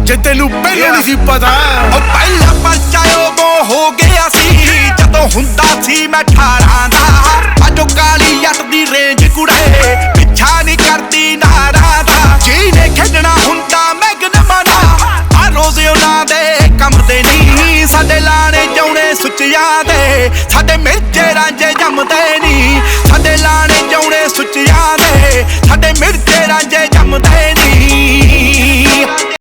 जे तेनू पहलों नहीं सी पता ओ पहला परचा उदों हो गया सी जदों हुंदा सी मैं 18 दा अजो काली जट दी रेंज कुड़े पिछा नहीं करदी नारा दा जीने खेडना हुंदा मैगनमा दा आ रोज़ उन्हां दे कमदे नहीं साडे लाने जाउने सुच्चियां दे साडे मिर्चे रांझे जमदे नहीं साडे लाने जाउने सुच्चियां दे साडे मिर्चे रांझे जमदे